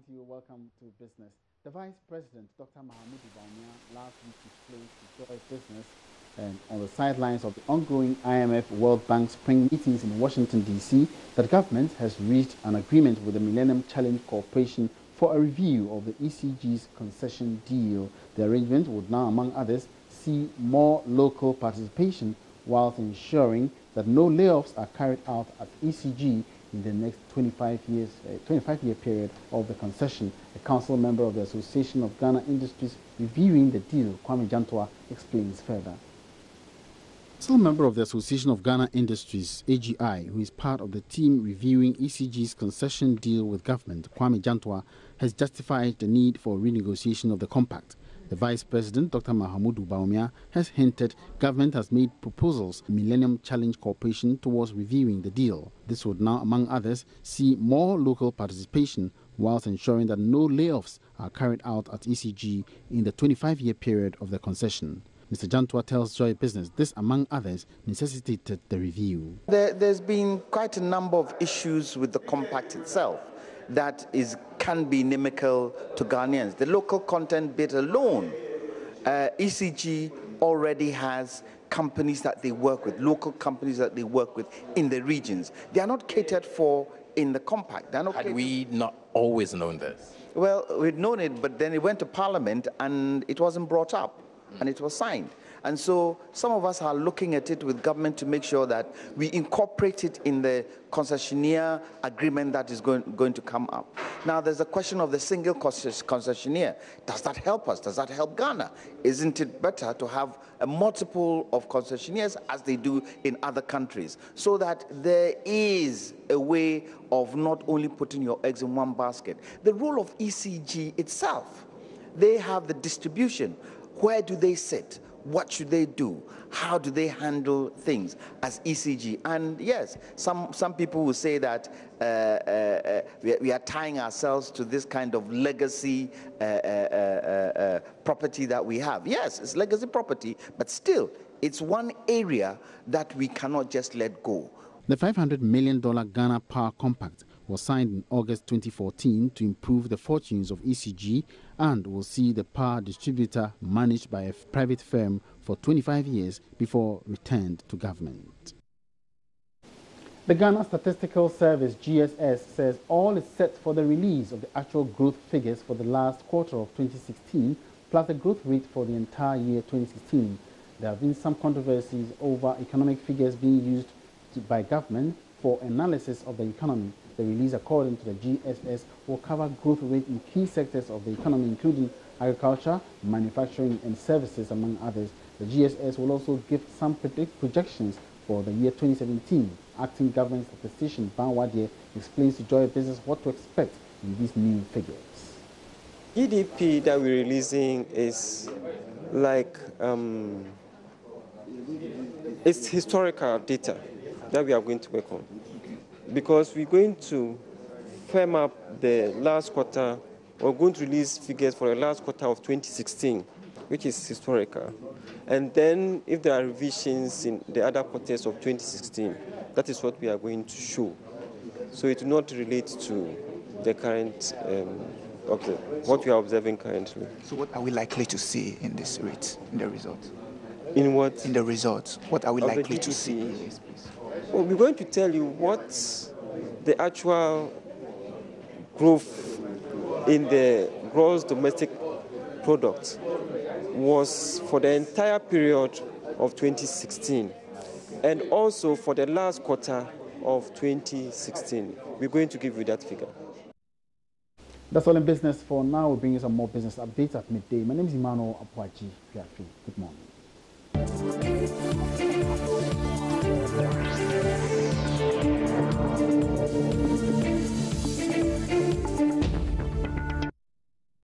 morning to you. Welcome to Business. The Vice President, Dr. Mahamudu Bawumia, last week explained to Joy Business and on the sidelines of the ongoing IMF World Bank spring meetings in Washington, D.C., that government has reached an agreement with the Millennium Challenge Corporation for a review of the ECG's concession deal. The arrangement would now, among others, see more local participation whilst ensuring that no layoffs are carried out at ECG in the next 25-year period of the concession. A council member of the Association of Ghana Industries reviewing the deal, Kwame Jantua, explains further. Council member of the Association of Ghana Industries, AGI, who is part of the team reviewing ECG's concession deal with government, Kwame Jantua, has justified the need for renegotiation of the compact. The Vice President, Dr. Mahamudu Bawumia, has hinted government has made proposals to Millennium Challenge Corporation towards reviewing the deal. This would now, among others, see more local participation whilst ensuring that no layoffs are carried out at ECG in the 25-year period of the concession. Mr. Jantua tells Joy Business this, among others, necessitated the review. There's been quite a number of issues with the compact itself that can be inimical to Ghanaians. The local content bit alone, ECG already has companies that they work with, local companies that they work with in the regions. They are not catered for in the compact. Had we not always known this? Well, we'd known it, but then it went to Parliament and it wasn't brought up and it was signed. And so some of us are looking at it with government to make sure that we incorporate it in the concessionaire agreement that is going to come up. Now, there's a question of the single concessionaire. Does that help us? Does that help Ghana? Isn't it better to have a multiple of concessionaires as they do in other countries, so that there is a way of not only putting your eggs in one basket? The role of ECG itself, they have the distribution. Where do they sit? What should they do? How do they handle things as ECG? And yes, some people will say that we are tying ourselves to this kind of legacy property that we have. Yes, it's legacy property, but still, it's one area that we cannot just let go. The $500 million Ghana Power Compact was signed in August 2014 to improve the fortunes of ECG and will see the power distributor managed by a private firm for 25 years before returned to government. The Ghana Statistical Service, GSS, says all is set for the release of the actual growth figures for the last quarter of 2016, plus the growth rate for the entire year 2016. There have been some controversies over economic figures being used by government for analysis of the economy. The release, according to the GSS, will cover growth rate in key sectors of the economy, including agriculture, manufacturing, and services, among others. The GSS will also give some projections for the year 2017. Acting Government Statistician Ban Wadie explains to Joy Business what to expect in these new figures. GDP that we're releasing is like it's historical data that we are going to work on, because we're going to firm up the last quarter. We're going to release figures for the last quarter of 2016, which is historical. And then if there are revisions in the other quarters of 2016, that is what we are going to show. So it will not relate to the current, what we are observing currently. So what are we likely to see in this rate, in the results? In what? In the results. What are we likely to see? Yes, please. Well, we're going to tell you what the actual growth in the gross domestic product was for the entire period of 2016 and also for the last quarter of 2016. We're going to give you that figure. That's all in business for now. We'll bring you some more business updates at midday. My name is Emmanuel Apwaji. Good morning.